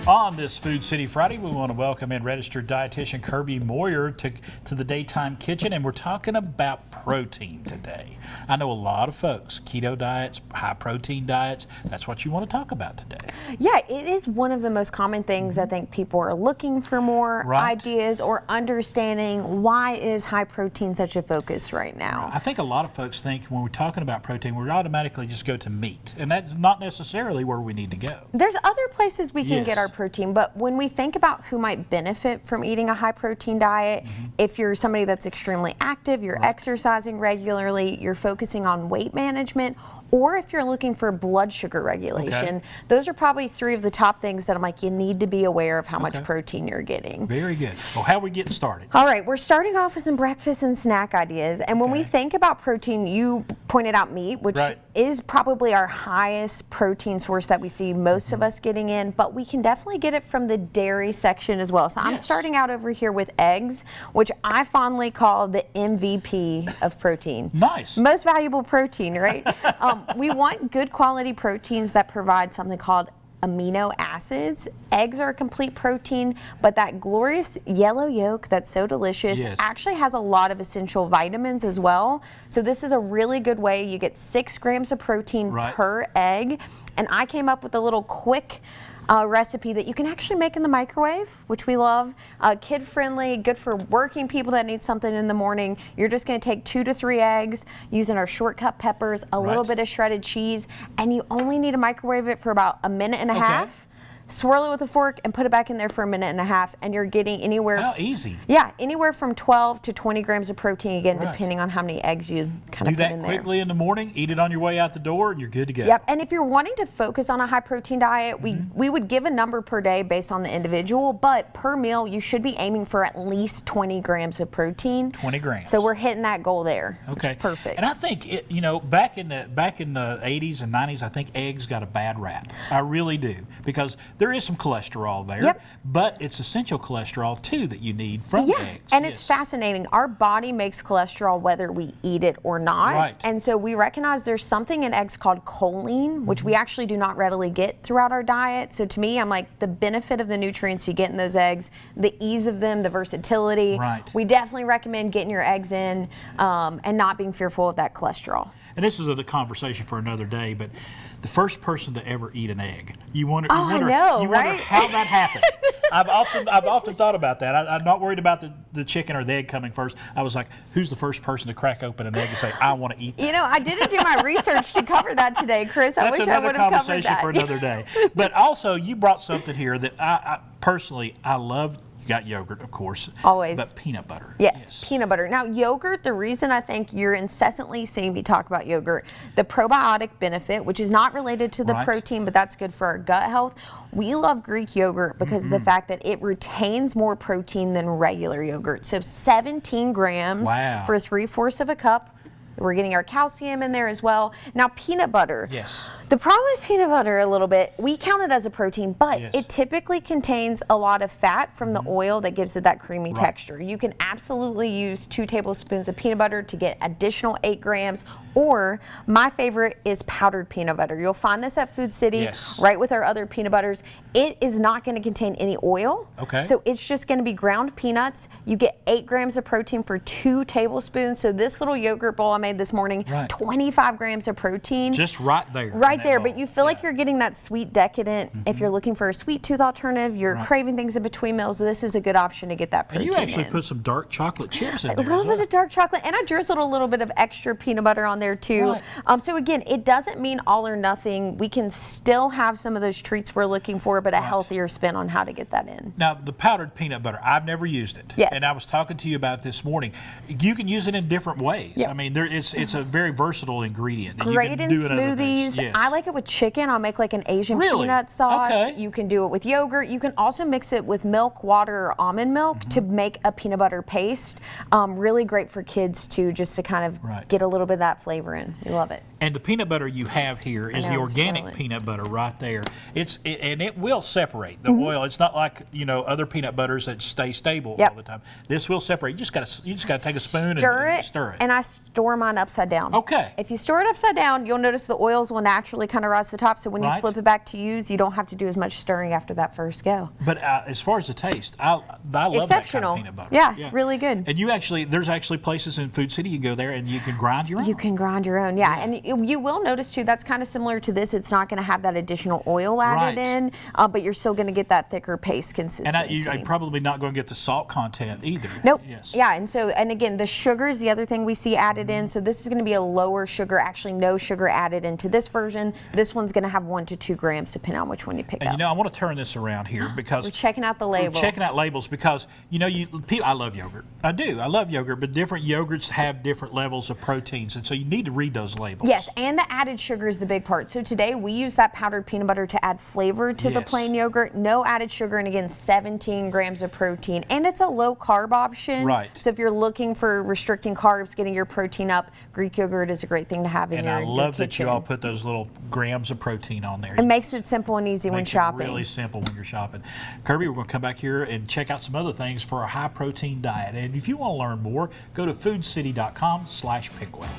On this Food City Friday, we want to welcome in registered dietitian Kirby Moir to the Daytime Kitchen, and we're talking about protein today. I know a lot of folks, keto diets, high protein diets, that's what you want to talk about today. Yeah, it is one of the most common things I think people are looking for more ideas or understanding why is high protein such a focus right now. I think a lot of folks think when we're talking about protein, we automatically just go to meat, and that's not necessarily where we need to go. There's other places we can get our protein, but when we think about who might benefit from eating a high protein diet, if you're somebody that's extremely active, you're exercising regularly, you're focusing on weight management, or if you're looking for blood sugar regulation, those are probably three of the top things that I'm like, you need to be aware of how much protein you're getting. Very good. Well, how are we getting started? All right, we're starting off with some breakfast and snack ideas. And when we think about protein, you pointed out meat, which is probably our highest protein source that we see most of us getting in, but we can definitely get it from the dairy section as well. So I'm starting out over here with eggs, which I fondly call the MVP of protein. Nice. Most valuable protein, right? We want good quality proteins that provide something called amino acids. Eggs are a complete protein, but that glorious yellow yolk that's so delicious actually has a lot of essential vitamins as well. So this is a really good way. You get 6 grams of protein per egg. And I came up with a little quick recipe that you can actually make in the microwave, which we love. Kid-friendly, good for working people that need something in the morning. You're just going to take 2 to 3 eggs, using our shortcut peppers, a little bit of shredded cheese, and you only need to microwave it for about a minute and a half. Swirl it with a fork and put it back in there for a minute and a half, and you're getting anywhere. How easy. Yeah, anywhere from 12 to 20 grams of protein, again, depending on how many eggs you kind of put in there. Do that quickly in the morning, eat it on your way out the door, and you're good to go. Yep, and if you're wanting to focus on a high protein diet, we would give a number per day based on the individual, but per meal, you should be aiming for at least 20 grams of protein. 20 grams. So we're hitting that goal there, which is perfect. And I think, you know, back in the 80s and 90s, I think eggs got a bad rap. I really do, because there is some cholesterol there, but it's essential cholesterol too that you need from eggs. And it's fascinating. Our body makes cholesterol whether we eat it or not. And so we recognize there's something in eggs called choline, which we actually do not readily get throughout our diet. So to me, I'm like, the benefit of the nutrients you get in those eggs, the ease of them, the versatility. We definitely recommend getting your eggs in and not being fearful of that cholesterol. And this is a conversation for another day, but the first person to ever eat an egg, you wonder how that happened. I've often thought about that. I'm not worried about the chicken or the egg coming first. I was like, who's the first person to crack open an egg and say, I want to eat that? You know, I didn't do my research to cover that today, Chris. I wish I would have covered that. That's another conversation for another day. But also, you brought something here that I personally love. You got yogurt, of course. Always. But peanut butter. Yes, peanut butter. Now, yogurt, the reason I think you're incessantly seeing me talk about yogurt, the probiotic benefit, which is not related to the protein, but that's good for our gut health. We love Greek yogurt because of the fact that it retains more protein than regular yogurt. So 17 grams for 3/4 of a cup. We're getting our calcium in there as well. Now, peanut butter. The problem with peanut butter a little bit, we count it as a protein, but it typically contains a lot of fat from the oil that gives it that creamy texture. You can absolutely use 2 tablespoons of peanut butter to get additional 8 grams, or my favorite is powdered peanut butter. You'll find this at Food City, right with our other peanut butters. It is not going to contain any oil, so it's just going to be ground peanuts. You get 8 grams of protein for 2 tablespoons. So this little yogurt bowl I made this morning, 25 grams of protein. Just right there. Right there, but you feel like you're getting that sweet decadent. If you're looking for a sweet tooth alternative, you're craving things in between meals, this is a good option to get that protein. And you actually put some dark chocolate chips in there. A little bit of dark chocolate, and I drizzled a little bit of extra peanut butter on there too. So again, it doesn't mean all or nothing. We can still have some of those treats we're looking for, but a healthier spin on how to get that in. Now, the powdered peanut butter, I've never used it. And I was talking to you about it this morning. You can use it in different ways. I mean, it's a very versatile ingredient. That Great you can in do smoothies. I like it with chicken. I'll make like an Asian peanut sauce. You can do it with yogurt. You can also mix it with milk, water, or almond milk to make a peanut butter paste. Really great for kids too, just to kind of get a little bit of that flavor in. We love it. And the peanut butter you have here is the organic peanut butter right there. And it will separate the oil. It's not like, you know, other peanut butters that stay stable all the time. This will separate. You just got to take a spoon and stir it. And I store mine upside down. Okay. If you store it upside down, you'll notice the oils will naturally kind of rise to the top. So when you flip it back to use, you don't have to do as much stirring after that first go. But as far as the taste, I love that kind of peanut butter. Yeah, really good. And there's actually places in Food City you go there and you can grind your own. You can grind your own, yeah. And you will notice too, that's kind of similar to this. It's not going to have that additional oil added in, but you're still going to get that thicker paste consistency. And you're probably not going to get the salt content either. Nope. Yes. Yeah, and again, the sugar is the other thing we see added in. So this is going to be a lower sugar, actually no sugar added into this version. This one's going to have 1 to 2 grams depending on which one you pick up. And I want to turn this around here because we're checking out the label. We're checking out labels because I love yogurt. I do. I love yogurt, but different yogurts have different levels of proteins, and so you need to read those labels. Yes, and the added sugar is the big part. So today we use that powdered peanut butter to add flavor to the plain yogurt. No added sugar, and again, 17 grams of protein, and it's a low carb option. Right. So if you're looking for restricting carbs, getting your protein up, Greek yogurt is a great thing to have in your kitchen. And I love that you all put those little grams of protein on there. It makes it simple and easy when shopping. Makes it really simple when you're shopping. Kirby, we're going to come back here and check out some other things for a high protein diet. And if you want to learn more, go to foodcity.com/pickwell.